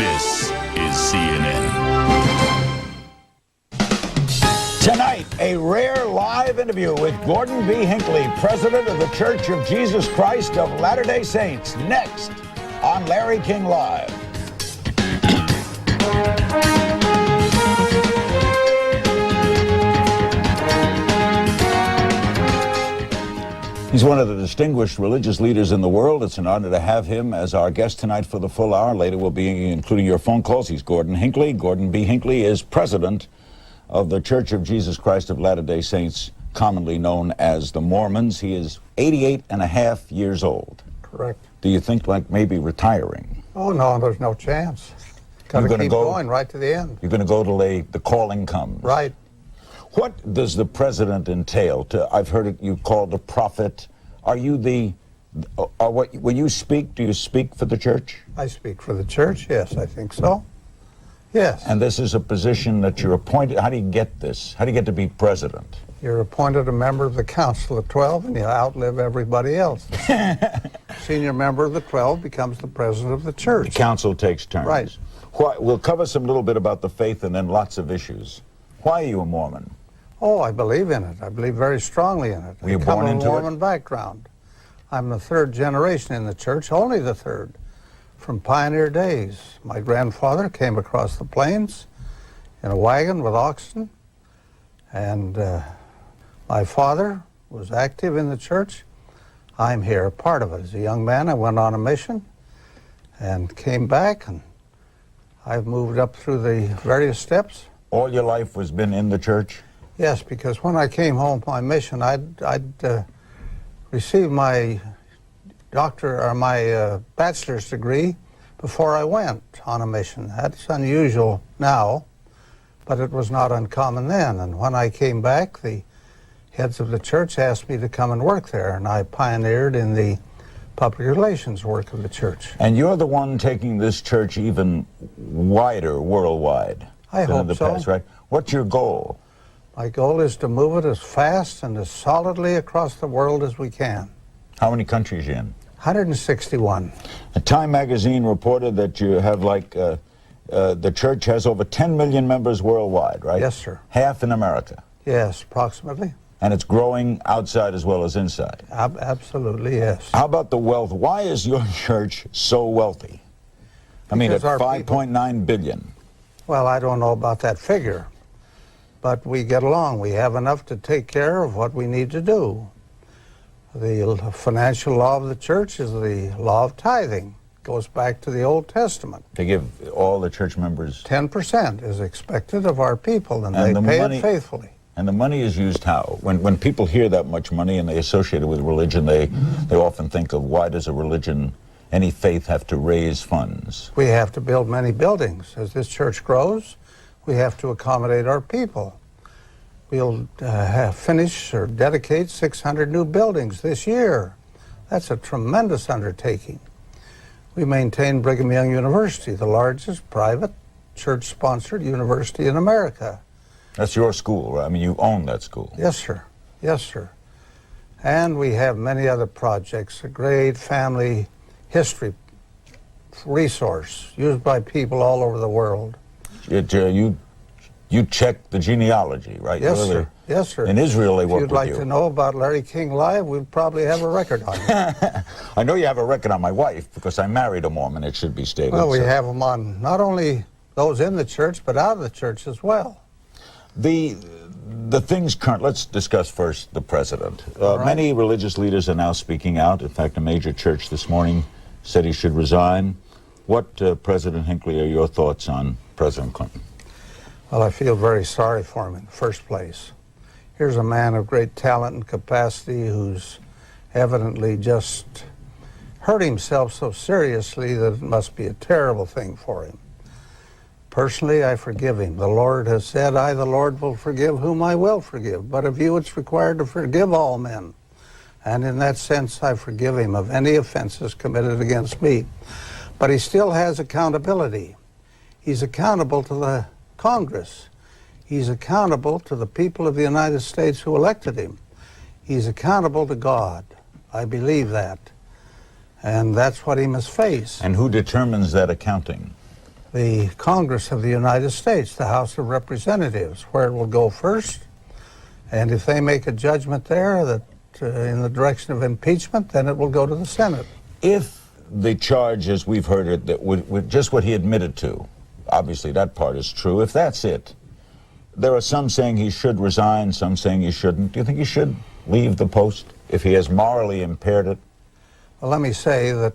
This is CNN. Tonight, a rare live interview with Gordon B. Hinckley, President of the Church of Jesus Christ of Latter-day Saints. Next on Larry King Live. He's one of the distinguished religious leaders in the world. It's an honor to have him as our guest tonight for the full hour. Later we'll be including your phone calls. He's Gordon Hinckley. Gordon B. Hinckley is president of the Church of Jesus Christ of Latter-day Saints, commonly known as the Mormons. He is 88 and a half years old. Correct. Do you think like maybe retiring? Oh, no, there's no chance. Got to keep going right to the end. You're going to go till the calling comes. Right. What does the president entail? I've heard it you called a prophet. Are you when you speak, do you speak for the church? I speak for the church, yes, I think so. Yes. And this is a position that you're appointed. How do you get this? How do you get to be president? You're appointed a member of the Council of 12 and you outlive everybody else. Senior member of the 12 becomes the president of the church. The council takes turns. Right. We'll cover some little bit about the faith and then lots of issues. Why are you a Mormon? Oh, I believe in it. I believe very strongly in it. Were you born into it? I come from a Mormon background. I'm the third generation in the church, only the third, from pioneer days. My grandfather came across the plains in a wagon with oxen, and my father was active in the church. I'm here, a part of it. As a young man, I went on a mission and came back, and I've moved up through the various steps. All your life has been in the church? Yes, because when I came home from my mission, I'd received my bachelor's degree before I went on a mission. That's unusual now, but it was not uncommon then. And when I came back, the heads of the church asked me to come and work there, and I pioneered in the public relations work of the church. And you're the one taking this church even wider worldwide. I hope in the so. past, right? What's your goal? My goal is to move it as fast and as solidly across the world as we can. How many countries are you in? 161. Time magazine reported that you have the church has over 10 million members worldwide, right? Yes, sir. Half in America. Yes, approximately. And it's growing outside as well as inside. Absolutely, yes. How about the wealth? Why is your church so wealthy? I mean, at 5.9 billion. Well, I don't know about that figure, but we get along. We have enough to take care of what we need to do. The financial law of the church is the law of tithing. It goes back to the Old Testament. They give all the church members 10% is expected of our people, and they pay it faithfully. And the money is used how? When people hear that much money and they associate it with religion, they often think of, why does a religion, any faith, have to raise funds? We have to build many buildings. As this church grows, we have to accommodate our people. We'll finish or dedicate 600 new buildings this year. That's a tremendous undertaking. We maintain Brigham Young University, the largest private church-sponsored university in America. That's your school, right? I mean, you own that school. Yes, sir. Yes, sir. And we have many other projects, a great family history resource used by people all over the world. You check the genealogy, right? Yes, sir. Yes, sir. In Israel, they work with you. If you'd like to know about Larry King Live, we'll probably have a record on you. I know you have a record on my wife, because I married a Mormon, it should be stated. Well, we have them on not only those in the church, but out of the church as well. The things current, let's discuss first the president. Right. Many religious leaders are now speaking out. In fact, a major church this morning said he should resign. What, President Hinckley, are your thoughts on President Clinton? Well, I feel very sorry for him in the first place. Here's a man of great talent and capacity who's evidently just hurt himself so seriously that it must be a terrible thing for him. Personally, I forgive him. The Lord has said, I, the Lord, will forgive whom I will forgive. But of you, it's required to forgive all men. And in that sense, I forgive him of any offenses committed against me. But he still has accountability. He's accountable to the Congress. He's accountable to the people of the United States who elected him. He's accountable to God. I believe that. And that's what he must face. And who determines that accounting? the Congress of the United States, the House of Representatives, where it will go first. And if they make a judgment there that in the direction of impeachment, then it will go to the Senate. If the charge, as we've heard it, that with just what he admitted to, obviously that part is true, if that's it, there are some saying he should resign, some saying he shouldn't. Do you think he should leave the post if he has morally impaired it? Well, let me say that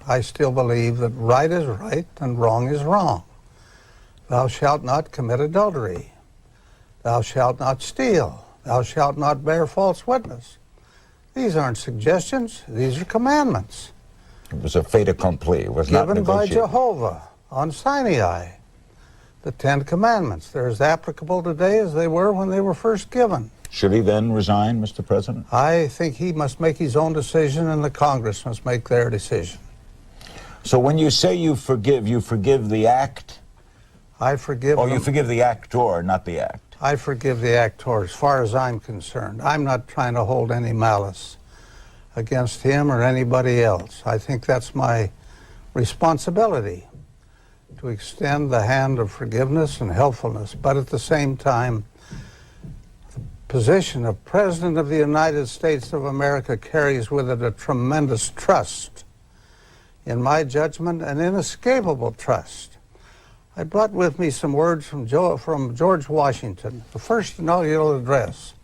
I still believe that right is right and wrong is wrong. Thou shalt not commit adultery. Thou shalt not steal. Thou shalt not bear false witness. These aren't suggestions. These are commandments. It was a fait accompli. It was not Given by negotiated. Jehovah on Sinai. The Ten Commandments. They're as applicable today as they were when they were first given. Should he then resign, Mr. President? I think he must make his own decision and the Congress must make their decision. So when you say you forgive the act? I forgive Or them. you forgive the actor, not the act? I forgive the actor as far as I'm concerned. I'm not trying to hold any malice against him or anybody else. I think that's my responsibility to extend the hand of forgiveness and helpfulness, but at the same time, the position of President of the United States of America carries with it a tremendous trust in my judgment, an inescapable trust. I brought with me some words from George Washington, the first inaugural address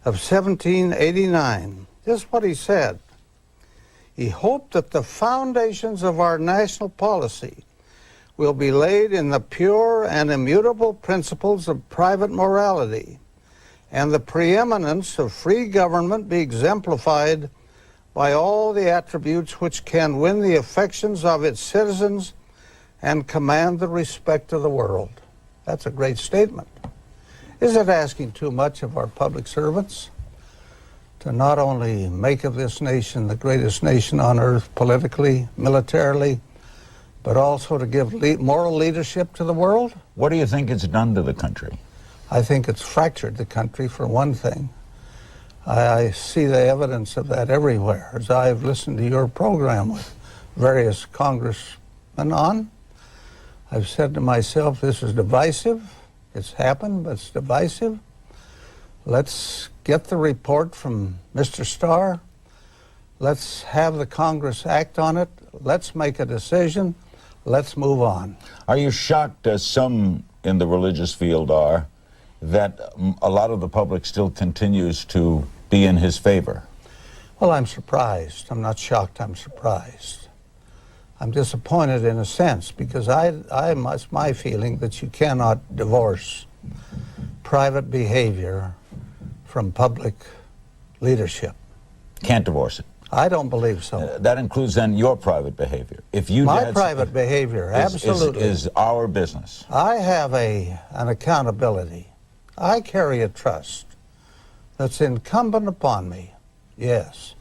of 1789. This is what he said. He hoped that the foundations of our national policy will be laid in the pure and immutable principles of private morality, and the preeminence of free government be exemplified by all the attributes which can win the affections of its citizens and command the respect of the world. That's a great statement. Is it asking too much of our public servants to not only make of this nation the greatest nation on earth politically, militarily, but also to give moral leadership to the world? What do you think it's done to the country? I think it's fractured the country, for one thing. I see the evidence of that everywhere. As I've listened to your program with various congressmen on, I've said to myself, this is divisive. It's happened, but it's divisive. Let's get the report from Mr. Starr. Let's have the Congress act on it. Let's make a decision. Let's move on. Are you shocked, as some in the religious field are, that a lot of the public still continues to be in his favor? Well, I'm surprised. I'm not shocked, I'm surprised. I'm disappointed in a sense, because it's my feeling that you cannot divorce private behavior from public leadership. Can't divorce it. I don't believe so. That includes then your private behavior. If you My private behavior, absolutely. Is our business. I have an accountability. I carry a trust that's incumbent upon me. Yes.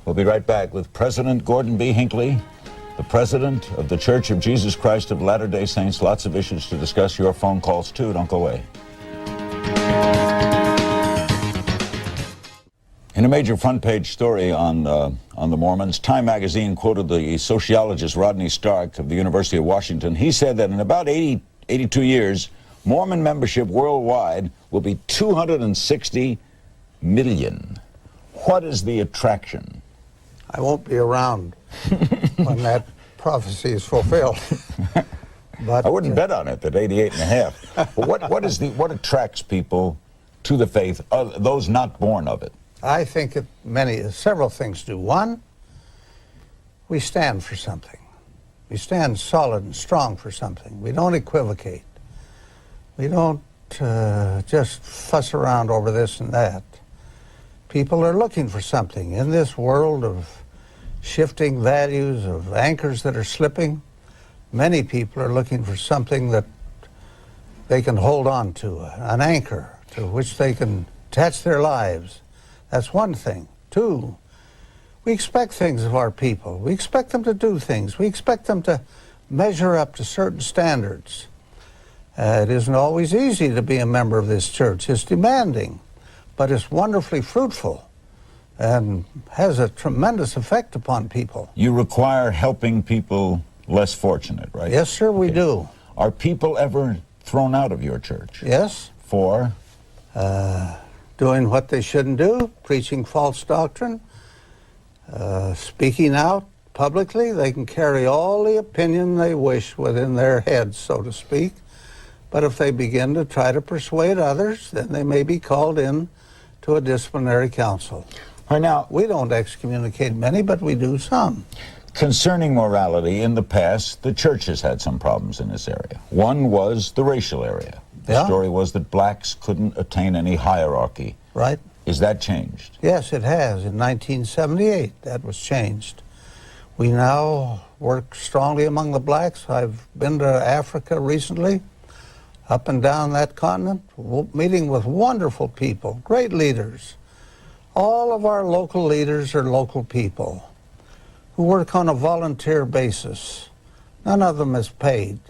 We'll be right back with President Gordon B. Hinckley, the President of the Church of Jesus Christ of Latter-day Saints. Lots of issues to discuss. Your phone calls, too. Don't go away. In a major front-page story on the Mormons, Time magazine quoted the sociologist Rodney Stark of the University of Washington. He said that in about 82 years, Mormon membership worldwide will be 260 million. What is the attraction? I won't be around when that prophecy is fulfilled. But I wouldn't bet on it at 88 and a half. But what attracts people to the faith, those not born of it? I think several things do. One, we stand for something. We stand solid and strong for something. We don't equivocate. We don't just fuss around over this and that. People are looking for something in this world of shifting values, of anchors that are slipping. Many people are looking for something that they can hold on to, an anchor to which they can attach their lives. That's one thing. Two, we expect things of our people. We expect them to do things. We expect them to measure up to certain standards. It isn't always easy to be a member of this church. It's demanding, but it's wonderfully fruitful and has a tremendous effect upon people. You require helping people less fortunate, right? Yes, sir, we do. Are people ever thrown out of your church? Yes. For? Doing what they shouldn't do, preaching false doctrine, speaking out publicly. They can carry all the opinion they wish within their heads, so to speak. But if they begin to try to persuade others, then they may be called in to a disciplinary council. Right now, We don't excommunicate many, but we do some. concerning morality, in the past, the church has had some problems in this area. One was the racial area. The Yeah. story was that blacks couldn't attain any hierarchy. Right? Is that changed? Yes, it has. In 1978, that was changed. We now work strongly among the blacks. I've been to Africa recently, up and down that continent, meeting with wonderful people, great leaders. All of our local leaders are local people who work on a volunteer basis. None of them is paid.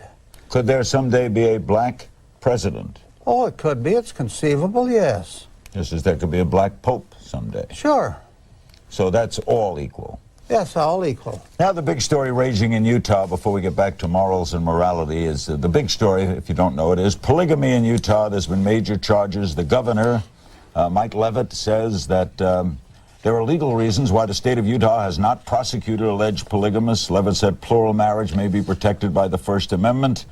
Could there someday be a black president? Oh, it could be. It's conceivable, yes. Just as there could be a black pope someday. Sure. So that's all equal. Yes, all equal. Now the big story raging in Utah, before we get back to morals and morality, is the big story, if you don't know it, is polygamy in Utah. There's been major charges. The governor, Mike Leavitt, says that there are legal reasons why the state of Utah has not prosecuted alleged polygamists. Leavitt said plural marriage may be protected by the First Amendment.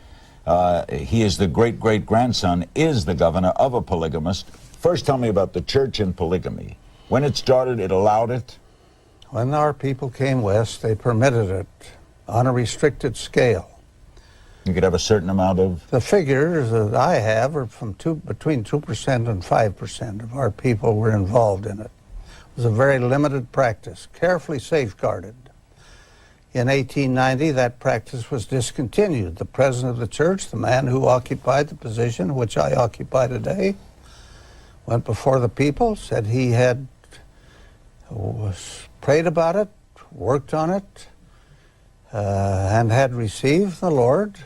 He is the great-great-grandson, is the governor of a polygamist. First, tell me about the church and polygamy. When it started, it allowed it. When our people came west, they permitted it on a restricted scale. You could have a certain amount of... The figures that I have are from between 2% and 5% of our people were involved in it. It was a very limited practice, carefully safeguarded. In 1890, that practice was discontinued. The president of the church, the man who occupied the position which I occupy today, went before the people, said he had prayed about it, worked on it, and had received the Lord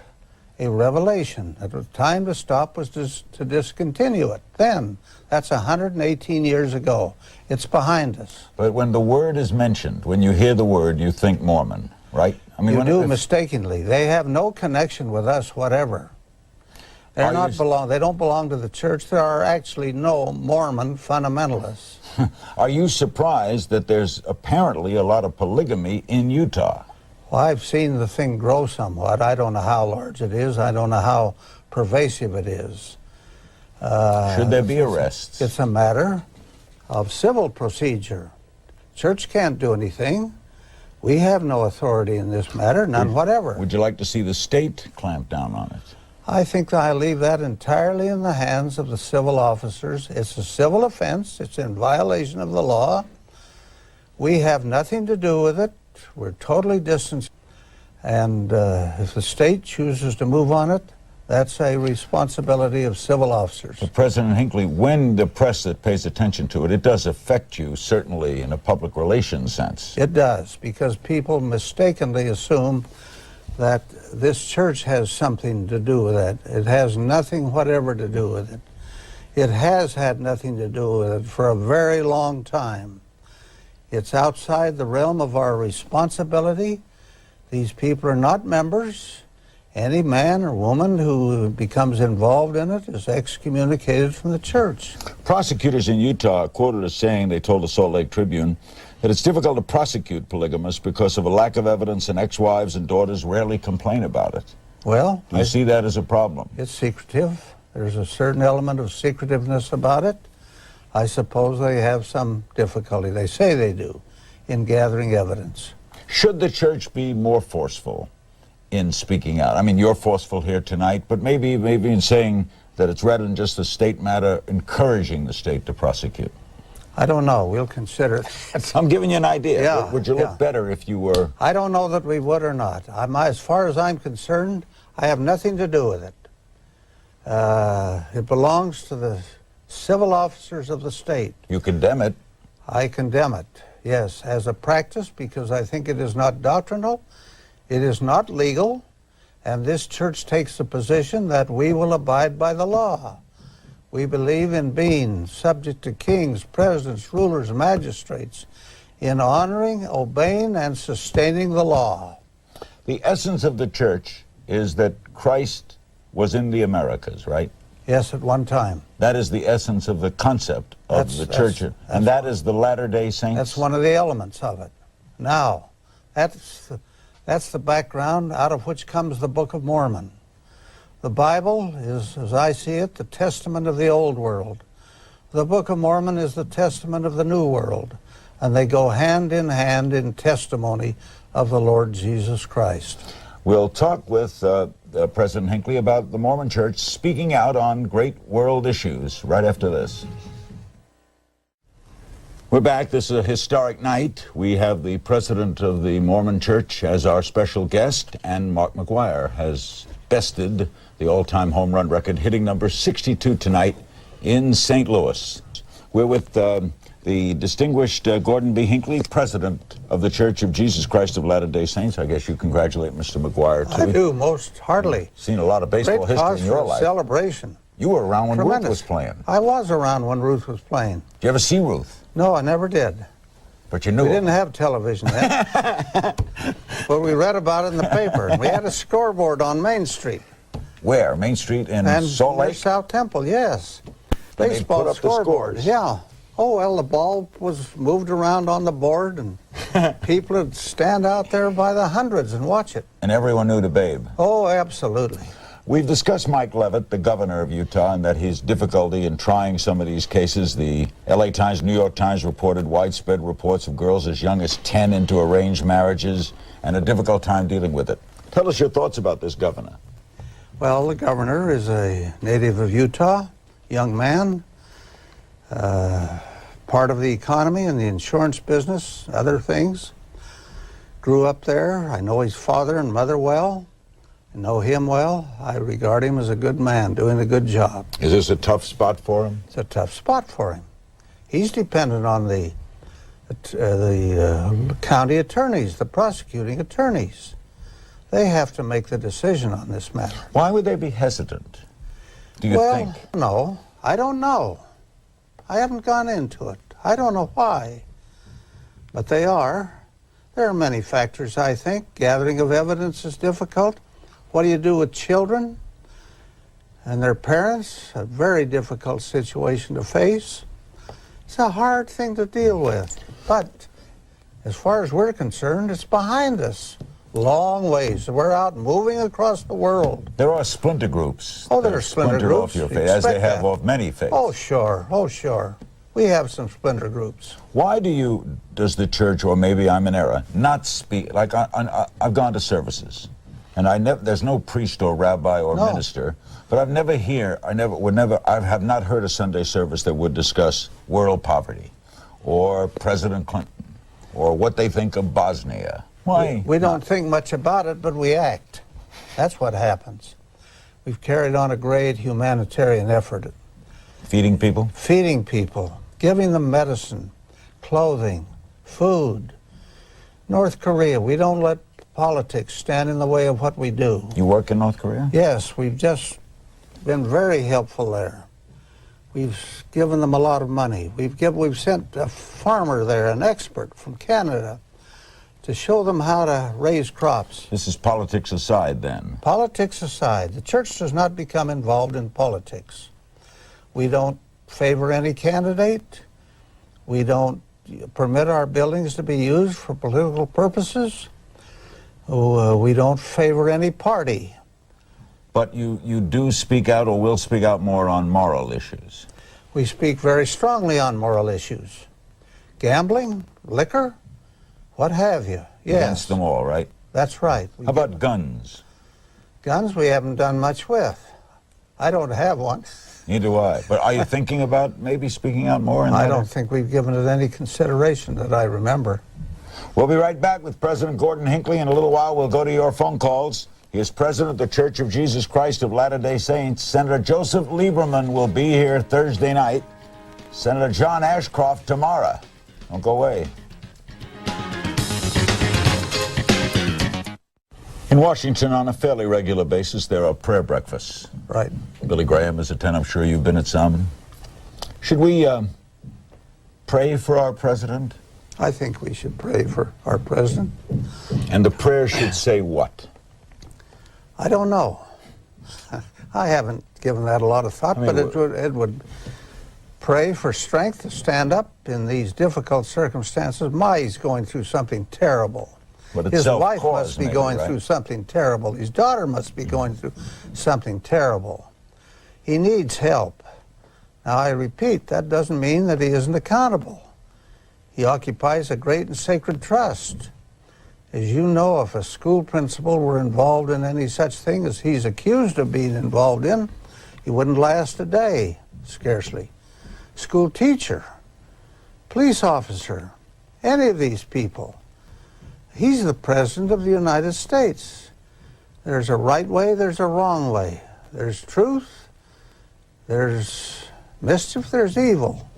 a revelation that the time to stop was to discontinue it. Then, that's 118 years ago. It's behind us. But when the word is mentioned, when you hear the word, you think Mormon, right? I mean, You do if- mistakenly. They have no connection with us whatever. They're Are not you- they don't belong to the church. There are actually no Mormon fundamentalists. Are you surprised that there's apparently a lot of polygamy in Utah? Well, I've seen the thing grow somewhat. I don't know how large it is. I don't know how pervasive it is. Should there be arrests? It's a matter of civil procedure. Church can't do anything. We have no authority in this matter, none whatever. Would you like to see the state clamp down on it? I think that I leave that entirely in the hands of the civil officers. It's a civil offense. It's in violation of the law. We have nothing to do with it. We're totally distanced. And if the state chooses to move on it, that's a responsibility of civil officers. But President Hinckley, when the press that pays attention to it, it does affect you, certainly in a public relations sense. It does, because people mistakenly assume that this church has something to do with it. It has nothing whatever to do with it. It has had nothing to do with it for a very long time. It's outside the realm of our responsibility. These people are not members. Any man or woman who becomes involved in it is excommunicated from the church. Prosecutors in Utah are quoted as saying, they told the Salt Lake Tribune, that it's difficult to prosecute polygamists because of a lack of evidence, and ex-wives and daughters rarely complain about it. Well, Do you see that as a problem? it's secretive. There's a certain element of secretiveness about it. I suppose they have some difficulty, they say they do, in gathering evidence. Should the church be more forceful in speaking out? I mean, you're forceful here tonight, but maybe in saying that it's rather than just a state matter, encouraging the state to prosecute. I don't know. We'll consider it. I'm giving you an idea. Yeah, Would you look yeah. better if you were... I don't know that we would or not. As far as I'm concerned, I have nothing to do with it. It belongs to the civil officers of the state. You condemn it. I condemn it, yes, as a practice, because I think it is not doctrinal, it is not legal, and this church takes the position that we will abide by the law. We believe in being subject to kings, presidents, rulers, magistrates, in honoring, obeying, and sustaining the law. The essence of the church is that Christ was in the Americas, right? Yes, at one time. That is the essence of the concept of the church. And that is the Latter-day Saints? That's one of the elements of it. Now, that's the background out of which comes the Book of Mormon. The Bible is, as I see it, the testament of the Old World. The Book of Mormon is the testament of the New World. And they go hand in testimony of the Lord Jesus Christ. We'll talk with President Hinckley about the Mormon Church speaking out on great world issues right after this. We're back. This is a historic night. We have the president of the Mormon Church as our special guest, and Mark McGuire has bested the all-time home run record, hitting number 62 tonight in St. Louis. We're with the distinguished Gordon B. Hinckley, president of the Church of Jesus Christ of Latter-day Saints. I guess you congratulate Mr. McGuire, too. I do, most heartily. Seen a lot of baseball history in your life. Celebration. You were around when Tremendous. Ruth was playing. I was around when Ruth was playing. Did you ever see Ruth? No, I never did. But you knew We her. didn't have television then. But we read about it in the paper. We had a scoreboard on Main Street. Where? Main Street in And Salt Lake? South Temple, yes. they Baseball put up the scoreboard, scores. yeah. Oh, well, the ball was moved around on the board, and people would stand out there by the hundreds and watch it. And everyone knew the babe. Oh, absolutely. We've discussed Mike Leavitt, the governor of Utah, and that his difficulty in trying some of these cases. The LA Times, New York Times reported widespread reports of girls as young as 10 into arranged marriages and a difficult time dealing with it. Tell us your thoughts about this governor. Well, the governor is a native of Utah, young man, part of the economy and the insurance business, other things. Grew up there. I know his father and mother well. I know him well. I regard him as a good man, doing a good job. Is this a tough spot for him? It's a tough spot for him. He's dependent on the county attorneys, the prosecuting attorneys. They have to make the decision on this matter. Why would they be hesitant, do you think? No, I don't know. I haven't gone into it. I don't know why. But they are. There are many factors, I think. Gathering of evidence is difficult. What do you do with children and their parents? A very difficult situation to face. It's a hard thing to deal with. But as far as we're concerned, it's behind us. Long ways. We're out moving across the world. There are splinter groups. Oh, there that are splinter groups. off your faith, as they have off many faiths. Oh, sure. Oh, sure. We have some splinter groups. Why does the church, or maybe I'm in error, not speak, like I've gone to services, and there's no priest or rabbi or minister, but I have not heard a Sunday service that would discuss world poverty, or President Clinton, or what they think of Bosnia. Why? We don't think much about it, but we act. That's what happens. We've carried on a great humanitarian effort. Feeding people? Feeding people, giving them medicine, clothing, food. North Korea, we don't let politics stand in the way of what we do. You work in North Korea? Yes, we've just been very helpful there. We've given them a lot of money. We've sent a farmer there, an expert from Canada, to show them how to raise crops. This is politics aside, then? Politics aside, the church does not become involved in politics. We don't favor any candidate. We don't permit our buildings to be used for political purposes. We don't favor any party. But you do speak out, or will speak out more on moral issues? We speak very strongly on moral issues. Gambling, liquor, what have you. Yes. Against them all, right? That's right. How about guns? Guns we haven't done much with. I don't have one. Neither do I. But are you thinking about maybe speaking out more? I don't think we've given it any consideration that I remember. We'll be right back with President Gordon Hinckley. In a little while, we'll go to your phone calls. He is president of the Church of Jesus Christ of Latter-day Saints. Senator Joseph Lieberman will be here Thursday night. Senator John Ashcroft tomorrow. Don't go away. In Washington, on a fairly regular basis, there are prayer breakfasts. Right. Billy Graham is at 10. I'm sure you've been at some. Should we pray for our president? I think we should pray for our president. And the prayer should say what? I don't know. I haven't given that a lot of thought, but it would pray for strength to stand up in these difficult circumstances. He's going through something terrible. But it's His wife self-caused, must be maybe, going right? through something terrible. His daughter must be going through something terrible. He needs help. Now, I repeat, that doesn't mean that he isn't accountable. He occupies a great and sacred trust. As you know, if a school principal were involved in any such thing as he's accused of being involved in, he wouldn't last a day, scarcely. School teacher, police officer, any of these people. He's the President of the United States. There's a right way, there's a wrong way. There's truth, there's mischief, there's evil.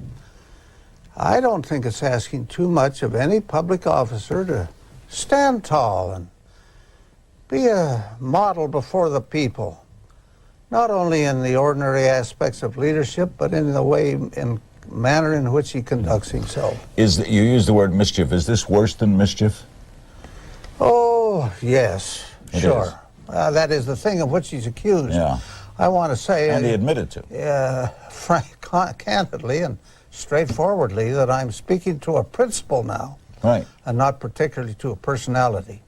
I don't think it's asking too much of any public officer to stand tall and be a model before the people, not only in the ordinary aspects of leadership, but in the way and manner in which he conducts himself. You use the word mischief. Is this worse than mischief? Oh, yes, It sure. is. That is the thing of which he's accused. Yeah. I want to say, And he admitted to. candidly and straightforwardly, that I'm speaking to a principle now, Right. and not particularly to a personality.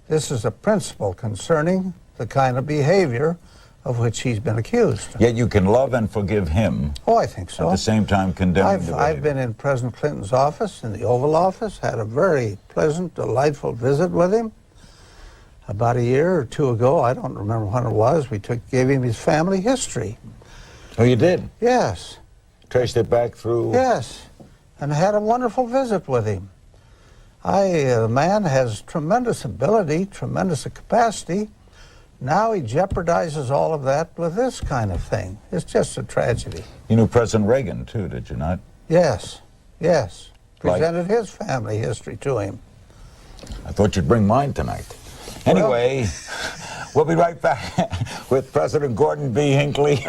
This is a principle concerning the kind of behavior of which he's been accused. Yet you can love and forgive him, Oh, I think so. at the same time condemning the I've behavior. been in President Clinton's office, in the Oval Office, had a very pleasant, delightful visit with him. About a year or two ago, I don't remember when it was, gave him his family history. Oh, you did? Yes, Traced it back through? yes, and had a wonderful visit with him. The man has tremendous ability, tremendous capacity. Now he jeopardizes all of that with this kind of thing. It's just a tragedy. You knew President Reagan, too, did you not? Yes, yes. Like- Presented his family history to him. I thought you'd bring mine tonight. Anyway, we'll be right back with President Gordon B. Hinckley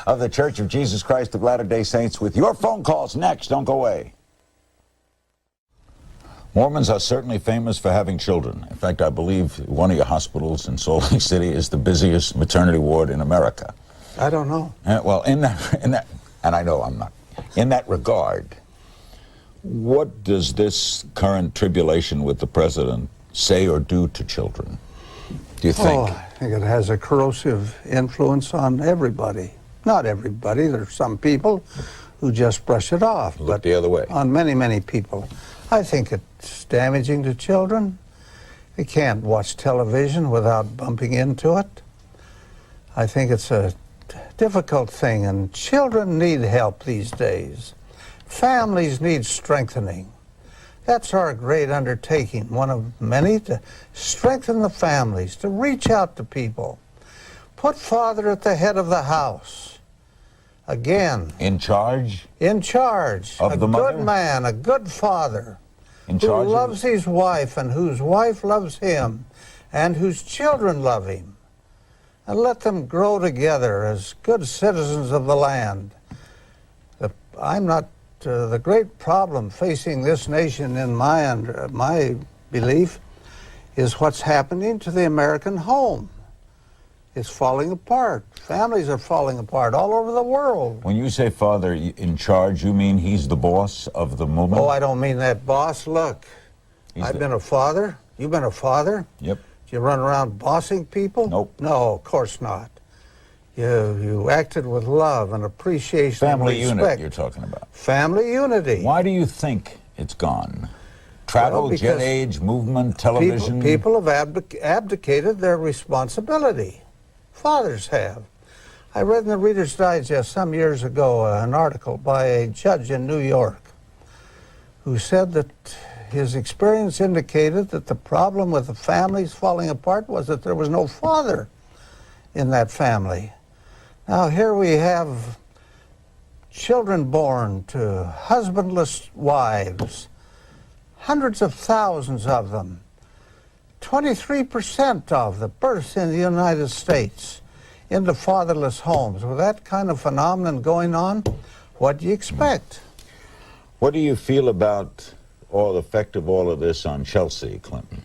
of the Church of Jesus Christ of Latter-day Saints with your phone calls next. Don't go away. Mormons are certainly famous for having children. In fact, I believe one of your hospitals in Salt Lake City is the busiest maternity ward in America. I don't know. Well, in that, and I know I'm not. In that regard, what does this current tribulation with the president say or do to children, do you think? Oh, I think it has a corrosive influence on everybody. Not everybody. There's some people who just brush it off. Look but the other way. On many, many people. I think it's damaging to children. They can't watch television without bumping into it. I think it's a difficult thing, and children need help these days. Families need strengthening. That's our great undertaking, one of many, to strengthen the families, to reach out to people. Put father at the head of the house. Again. In charge? In charge. Of the mother? A good man, a good father. In charge who of loves his wife and whose wife loves him and whose children love him. And let them grow together as good citizens of the land. The great problem facing this nation, in my belief, is what's happening to the American home. It's falling apart. Families are falling apart all over the world. When you say father in charge, you mean he's the boss of the movement? Oh, I don't mean that, boss. Look, I've been a father. You've been a father. Yep. Do you run around bossing people? Nope. No, of course not. You acted with love and appreciation Family and respect. unit you're talking about. Family unity. Why do you think it's gone? Travel, Well, jet because age, movement, television? People have abdicated their responsibility. Fathers have. I read in the Reader's Digest some years ago an article by a judge in New York who said that his experience indicated that the problem with the families falling apart was that there was no father in that family. Now here we have children born to husbandless wives, hundreds of thousands of them. 23% of the births in the United States into fatherless homes. With that kind of phenomenon going on, what do you expect? What do you feel about all the effect of all of this on Chelsea Clinton?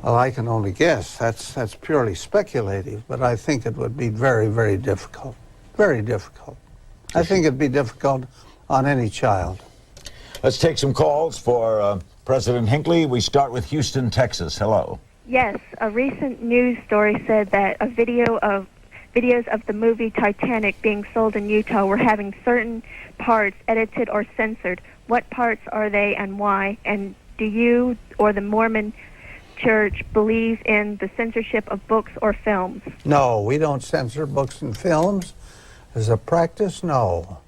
Well, I can only guess. That's purely speculative, but I think it would be very, very difficult. Very difficult. I think it'd be difficult on any child. Let's take some calls for President Hinckley. We start with Houston, Texas. Hello. Yes, a recent news story said that videos of the movie Titanic being sold in Utah were having certain parts edited or censored. What parts are they and why? And do you or the Mormon Church believe in the censorship of books or films? No, we don't censor books and films. As a practice, no.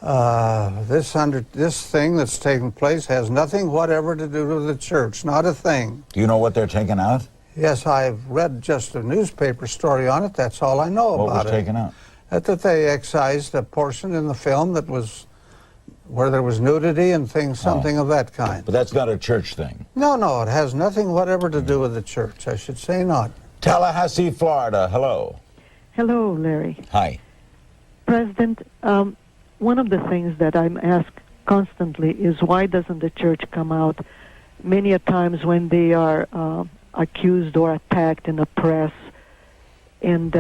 This thing that's taking place has nothing whatever to do with the church, not a thing. Do you know what they're taking out? Yes, I've read just a newspaper story on it. That's all I know about it. What was taken out? That they excised a portion in the film that was where there was nudity and things, something of that kind. But that's not a church thing. No, it has nothing whatever to do with the church. I should say not. Tallahassee, Florida. Hello. Hello, Larry. Hi. President, one of the things that I'm asked constantly is why doesn't the church come out many a times when they are accused or attacked in the press and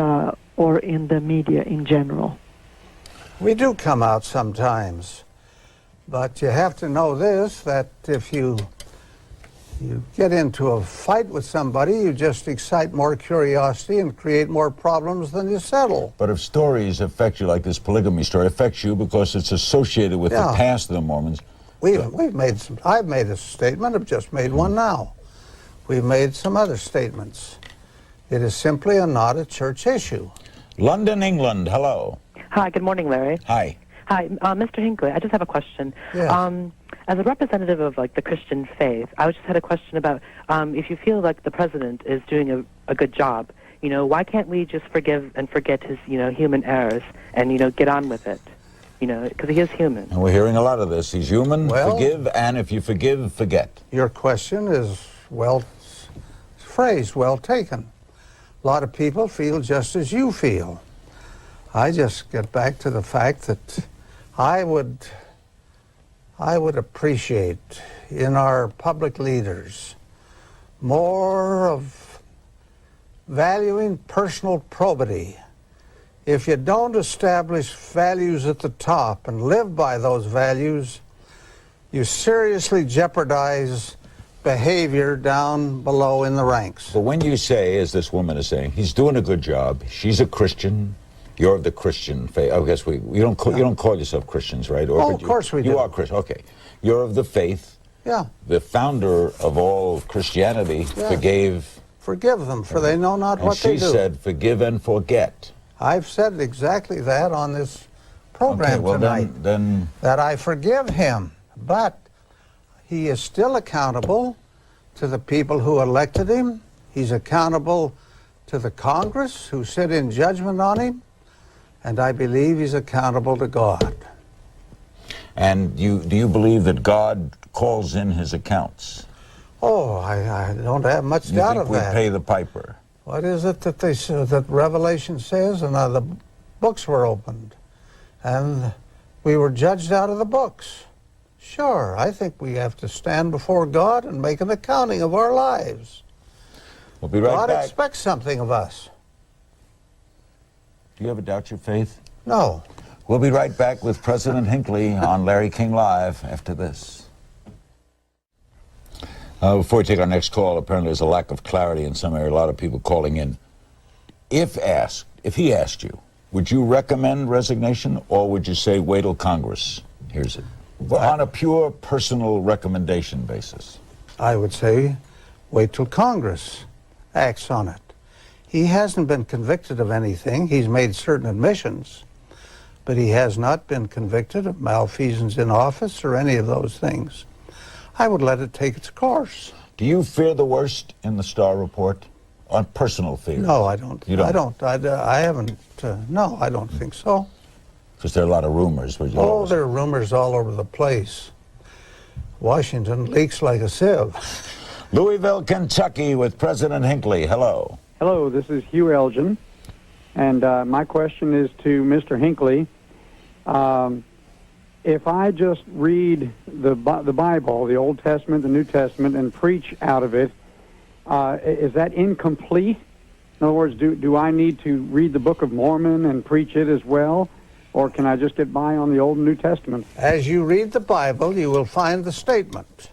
or in the media in general? We do come out sometimes, but you have to know this, that if you get into a fight with somebody, you just excite more curiosity and create more problems than you settle. But if stories affect you, like this polygamy story, affects you because it's associated with the past of the Mormons. We've made some. I've made a statement. I've just made one now. We've made some other statements. It is simply not a church issue. London, England. Hello. Hi, good morning, Larry. Hi. Hi, Mr. Hinckley, I just have a question. Yes. As a representative of, the Christian faith, I just had a question about if you feel like the president is doing a good job, why can't we just forgive and forget his, human errors and, get on with it? Because he is human. And we're hearing a lot of this. He's human, Well, forgive, and if you forgive, forget. Your question is well phrased, well taken. A lot of people feel just as you feel. I just get back to the fact that I would appreciate in our public leaders more of valuing personal probity. If you don't establish values at the top and live by those values, you seriously jeopardize behavior down below in the ranks. But when you say, as this woman is saying, he's doing a good job, she's a Christian, you're of the Christian faith. I guess you don't call yourself Christians, right? Or of course we do. You are Christian. Okay. You're of the faith. Yeah. The founder of all Christianity forgave. Forgive them, for they know not what they do. And she said, forgive and forget. I've said exactly that on this program tonight. Then that I forgive him, but he is still accountable to the people who elected him. He's accountable to the Congress who sit in judgment on him. And I believe he's accountable to God. And do you believe that God calls in his accounts? Oh, I don't have much doubt of that. You think we pay the piper? What is it that that Revelation says? And the books were opened, and we were judged out of the books. Sure, I think we have to stand before God and make an accounting of our lives. We'll be right back. God expects something of us. Do you ever doubt your faith? No. We'll be right back with President Hinckley on Larry King Live after this. Before we take our next call, apparently there's a lack of clarity in some area. A lot of people calling in. If he asked you, would you recommend resignation, or would you say wait till Congress hears it? On a pure personal recommendation basis. I would say wait till Congress acts on it. He hasn't been convicted of anything. He's made certain admissions, but he has not been convicted of malfeasance in office or any of those things. I would let it take its course. Do you fear the worst in the Starr report? On personal fear? No, I don't. You don't? I don't. I haven't. No, I don't think so. Because there are a lot of rumors. Oh, there are rumors all over the place. Washington leaks like a sieve. Louisville, Kentucky, with President Hinckley. Hello. Hello, this is Hugh Elgin, and my question is to Mr. Hinckley. if I just read the Bible, the Old Testament, the New Testament, and preach out of it, is that incomplete? In other words, do I need to read the Book of Mormon and preach it as well? Or can I just get by on the Old and New Testament? As you read the Bible, you will find the statement,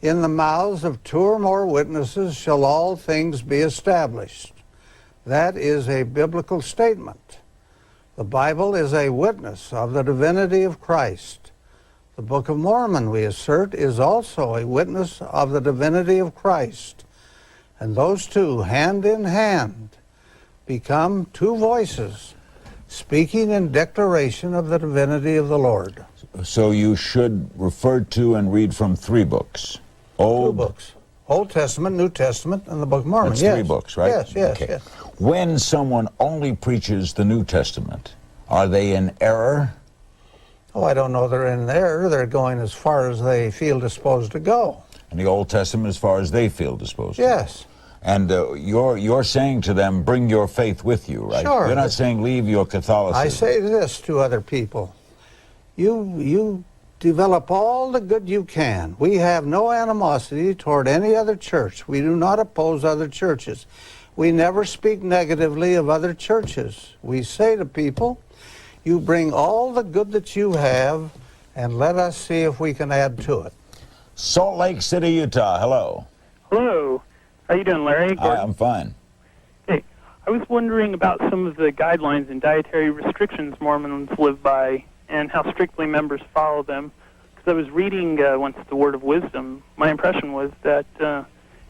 "In the mouths of 2 or more witnesses shall all things be established." That is a biblical statement. The Bible is a witness of the divinity of Christ. The Book of Mormon, we assert, is also a witness of the divinity of Christ. And those two, hand in hand, become two voices speaking in declaration of the divinity of the Lord. So you should refer to and read from 3 books. 2 books. Old Testament, New Testament, and the Book of Mormon. That's yes. 3 books, right? Yes, yes, okay. yes. When someone only preaches the New Testament, are they in error? Oh, I don't know they're in error. They're going as far as they feel disposed to go. And the Old Testament as far as they feel disposed to? Yes. And you're saying to them, bring your faith with you, right? Sure. You're not saying leave your Catholicism. I say this to other people. You develop all the good you can. We have no animosity toward any other church. We do not oppose other churches. We never speak negatively of other churches. We say to people, you bring all the good that you have, and let us see if we can add to it. Salt Lake City, Utah, hello. Hello. How you doing, Larry? Hi, I'm fine. Hey, I was wondering about some of the guidelines and dietary restrictions Mormons live by and how strictly members follow them. Because I was reading once the Word of Wisdom, my impression was that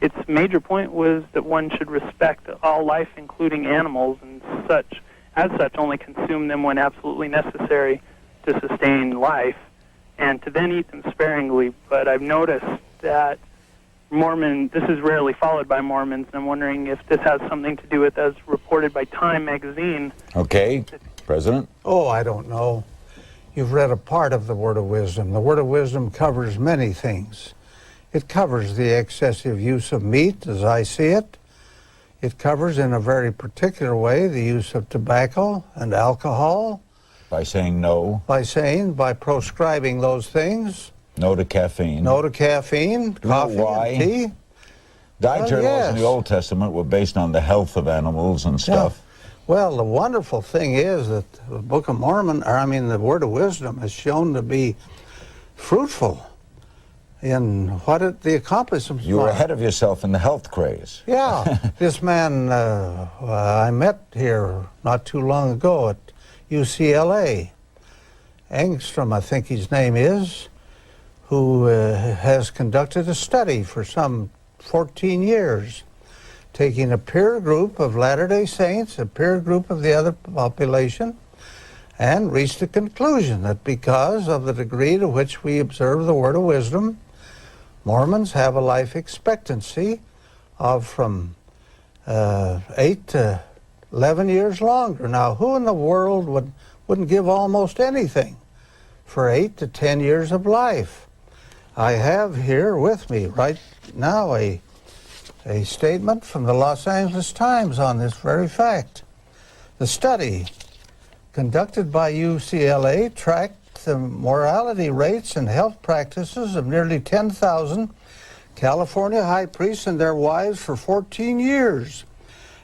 its major point was that one should respect all life, including animals, and as such only consume them when absolutely necessary to sustain life, and to then eat them sparingly. But I've noticed that this is rarely followed by Mormons, and I'm wondering if this has something to do with, as reported by Time magazine. Okay, President? Oh, I don't know. You've read a part of the Word of Wisdom. The Word of Wisdom covers many things. It covers the excessive use of meat, as I see it. It covers in a very particular way the use of tobacco and alcohol. By saying no? By proscribing those things. No to caffeine. No to caffeine, coffee, and tea. Dietary laws in the Old Testament were based on the health of animals and stuff. Yeah. Well, the wonderful thing is that the Book of Mormon, the Word of Wisdom, is shown to be fruitful in the accomplishments. You were ahead of yourself in the health craze. Yeah. This man I met here not too long ago at UCLA, Engstrom, I think his name is, who has conducted a study for some 14 years, taking a peer group of Latter-day Saints, a peer group of the other population, and reached a conclusion that because of the degree to which we observe the Word of Wisdom, Mormons have a life expectancy of from 8 to 11 years longer. Now, who in the world wouldn't give almost anything for 8 to 10 years of life? I have here with me right now a statement from the Los Angeles Times on this very fact. The study conducted by UCLA tracked the morality rates and health practices of nearly 10,000 California high priests and their wives for 14 years.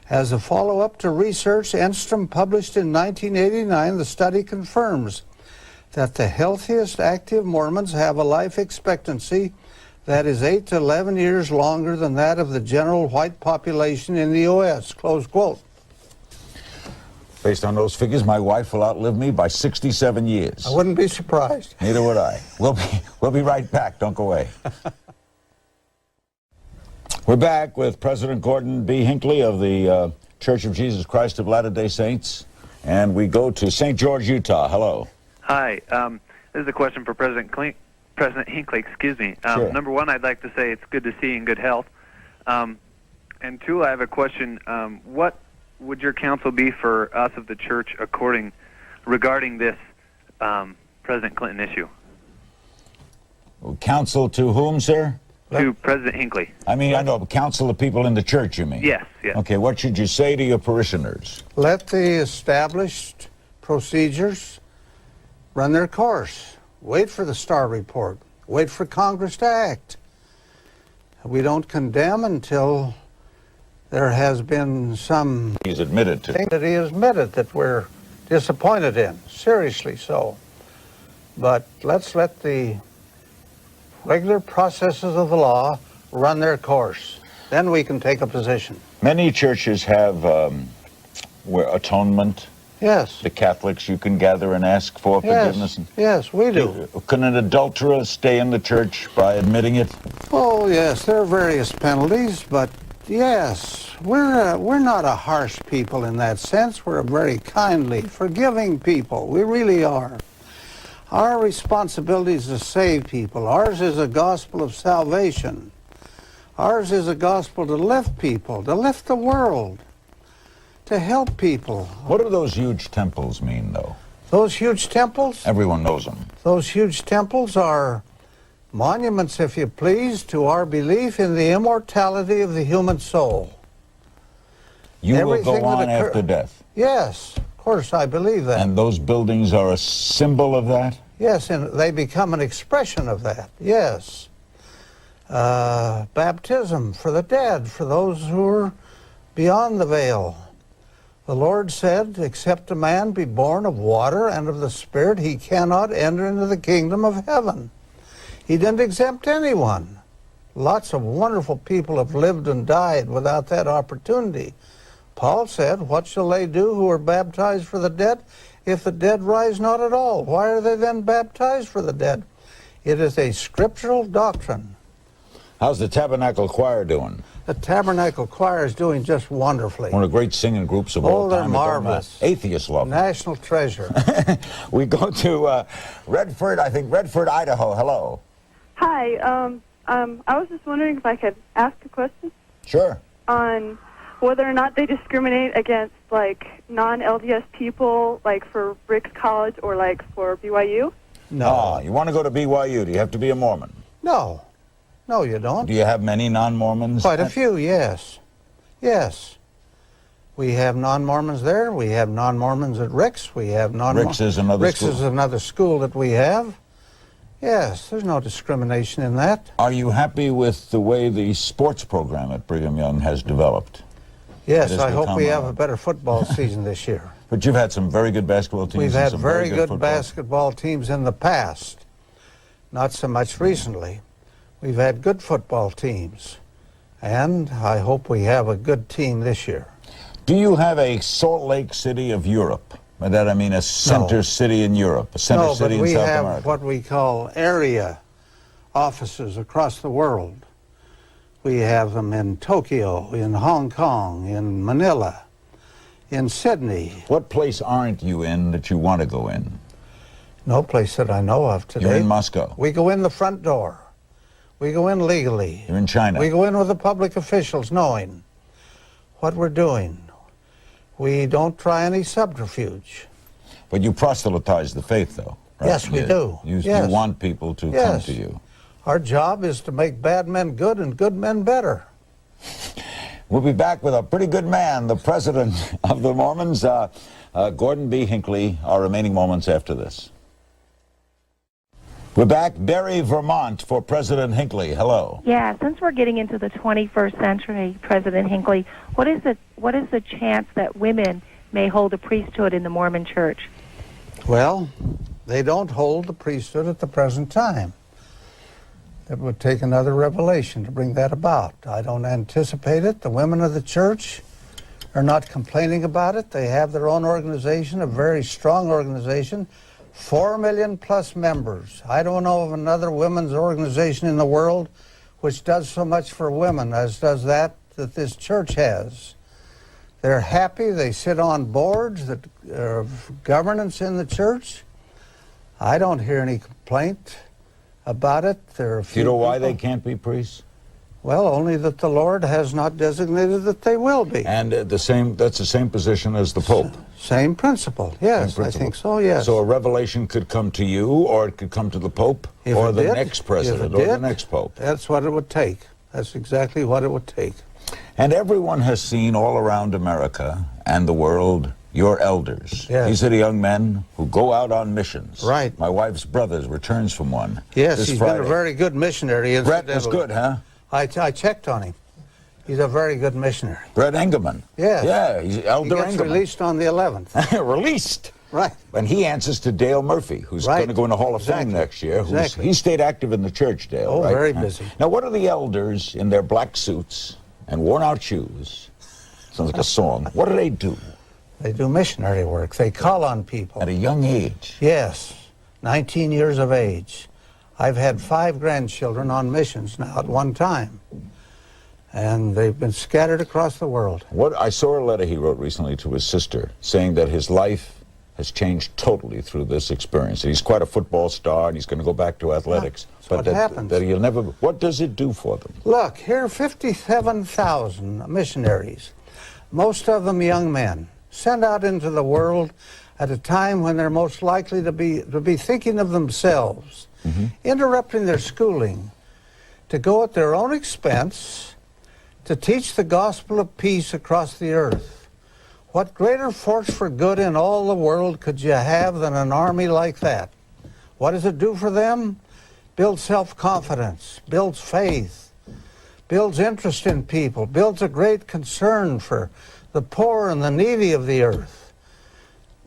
As a follow-up to research Enstrom published in 1989, the study confirms that the healthiest active Mormons have a life expectancy that is 8 to 11 years longer than that of the general white population in the U.S., close quote. Based on those figures, my wife will outlive me by 67 years. I wouldn't be surprised. Neither would I. We'll be right back. Don't go away. We're back with President Gordon B. Hinckley of the Church of Jesus Christ of Latter-day Saints, and we go to St. George, Utah. Hello. Hi. This is a question for President Hinckley. Excuse me. Sure. Number one, I'd like to say it's good to see you in good health. And two, I have a question. What would your counsel be for us of the church regarding this President Clinton issue? Counsel to whom, sir? To President Hinckley. I know, but counsel the people in the church, you mean? Yes, yes. Okay, what should you say to your parishioners? Let the established procedures run their course. Wait for the Starr report. Wait for Congress to act. We don't condemn until there has been some He's admitted to. thing that he has admitted that we're disappointed in, seriously so. But let's let the regular processes of the law run their course. Then we can take a position. Many churches have where atonement. Yes. The Catholics, you can gather and ask for forgiveness. Yes, we do. Can an adulterer stay in the church by admitting it? Oh, yes, there are various penalties, but yes, we're not a harsh people in that sense. We're a very kindly, forgiving people. We really are. Our responsibility is to save people. Ours is a gospel of salvation. Ours is a gospel to lift people, to lift the world, to help people. What do those huge temples mean, though? Those huge temples? Everyone knows them. Those huge temples are monuments, if you please, to our belief in the immortality of the human soul. You will Everything go on that after death. Yes, of course, I believe that. And those buildings are a symbol of that? Yes, and they become an expression of that, yes. Baptism for the dead, for those who are beyond the veil. The Lord said, except a man be born of water and of the Spirit, he cannot enter into the kingdom of heaven. He didn't exempt anyone. Lots of wonderful people have lived and died without that opportunity. Paul said, what shall they do who are baptized for the dead? If the dead rise not at all, why are they then baptized for the dead? It is a scriptural doctrine. How's the Tabernacle Choir doing? The Tabernacle Choir is doing just wonderfully. One of the great singing groups of all Oh, they're time. marvelous. Atheists love them. National treasure. We go to Redford, I think, Redford, Idaho. Hello. Hi. I was just wondering if I could ask a question Sure. on whether or not they discriminate against, like, non-LDS people, like, for Rick's College or, like, for BYU? No. You want to go to BYU? Do you have to be a Mormon? No. No, you don't. Do you have many non-Mormons? Quite a few, yes. Yes. We have non-Mormons there. We have non-Mormons at Rick's. We have Rick's is another Rick's school. is another school that we have. Yes, there's no discrimination in that. Are you happy with the way the sports program at Brigham Young has developed? Yes, It has I hope we become have a better football season this year. But you've had some very good basketball teams. We've and had some very good football. basketball teams in the past, not so much recently. We've had good football teams, and I hope we have a good team this year. Do you have a Salt Lake City of Europe? By that I mean a center city in Europe, a center city in we South have America. what we call area offices across the world. We have them in Tokyo, in Hong Kong, in Manila, in Sydney. What place aren't you in that you want to go in? No place that I know of today. You're in Moscow. We go in the front door. We go in legally. You're in China. We go in with the public officials knowing what we're doing. We don't try any subterfuge. But you proselytize the faith, though, right? Yes, we do. You Yes. want people to come Yes. to you. Our job is to make bad men good and good men better. We'll be back with a pretty good man, the president of the Mormons, Gordon B. Hinckley, our remaining moments after this. We're back, Barry, Vermont, for President Hinckley. Hello. Yeah, since we're getting into the 21st century, President Hinckley, what is the chance that women may hold a priesthood in the Mormon Church? Well, they don't hold the priesthood at the present time. It would take another revelation to bring that about. I don't anticipate it. The women of the church are not complaining about it. They have their own organization, a very strong organization, 4 million plus members. I don't know of another women's organization in the world which does so much for women as does that this church has. They're happy. They sit on boards that are governance in the church. I don't hear any complaint about it. There are a few. Do you know why people. they can't be priests? Well, only that the Lord has not designated that they will be. And that's the same position as the Pope. Same principle, yes, Same principle. I think so, yes. So a revelation could come to you, or it could come to the Pope, If or it the did, next if president, it or the did, next Pope. That's what it would take. That's exactly what it would take. And everyone has seen all around America and the world Your elders. Yes. These are the young men who go out on missions. Right. My wife's brother returns from one. Yes, this he's Friday. been a very good missionary. Brett was incidentally. good, huh? I checked on him. He's a very good missionary. Brett Engelman. Yes. Yeah, he's Elder He gets Engelman. released on the 11th. Released. Right. And he answers to Dale Murphy, who's Right. going to go in the Hall of Fame Exactly. next year. Exactly. He stayed active in the church, Dale. Oh, right? very busy. Now, what are the elders in their black suits and worn-out shoes? Sounds like a song. What do they do? They do missionary work. They call on people. At a young age. Yes, 19 years of age. I've had 5 grandchildren on missions now at one time. And they've been scattered across the world. I saw a letter he wrote recently to his sister saying that his life has changed totally through this experience. He's quite a football star and he's going to go back to athletics. Yeah, that's what happens. That he'll never. What does it do for them? Look, here are 57,000 missionaries, most of them young men, sent out into the world at a time when they're most likely to be thinking of themselves, interrupting their schooling, to go at their own expense, to teach the gospel of peace across the earth. What greater force for good in all the world could you have than an army like that? What does it do for them? Builds self-confidence, builds faith, builds interest in people, builds a great concern for the poor and the needy of the earth.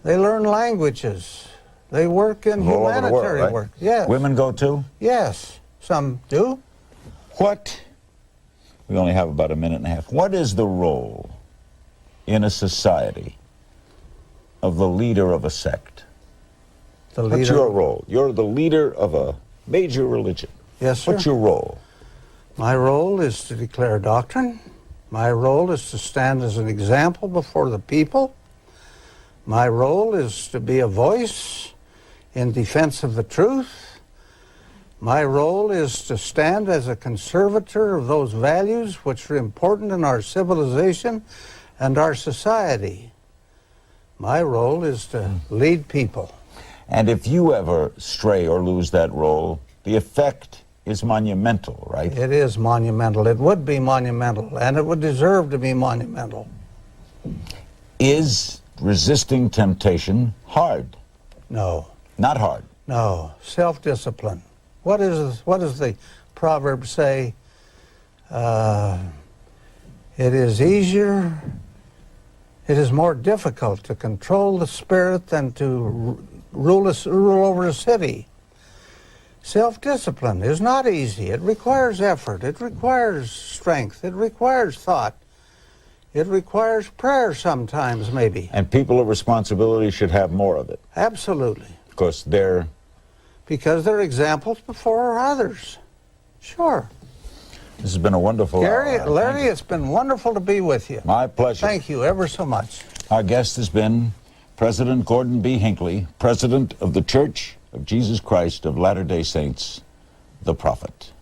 They learn languages. They work in All over the world, humanitarian right? work. Yes. Women go too? Yes, some do. We only have about a minute and a half. What is the role in a society of the leader of a sect? What's your role? You're the leader of a major religion. Yes, sir. What's your role? My role is to declare doctrine. My role is to stand as an example before the people. My role is to be a voice in defense of the truth. My role is to stand as a conservator of those values which are important in our civilization and our society. My role is to lead people. And if you ever stray or lose that role, the effect is monumental, right? It is monumental. It would be monumental, and it would deserve to be monumental. Is resisting temptation hard? No. Not hard? No. Self-discipline. What does the proverb say? It is easier, it is more difficult to control the spirit than to rule over a city. Self-discipline is not easy. It requires effort. It requires strength. It requires thought. It requires prayer sometimes, maybe. And people of responsibility should have more of it. Absolutely. Because they're examples before others. Sure. This has been a wonderful Larry, hour. it's been wonderful to be with you. My pleasure. Thank you ever so much. Our guest has been President Gordon B. Hinckley, President of the Church of Jesus Christ of Latter-day Saints, the Prophet.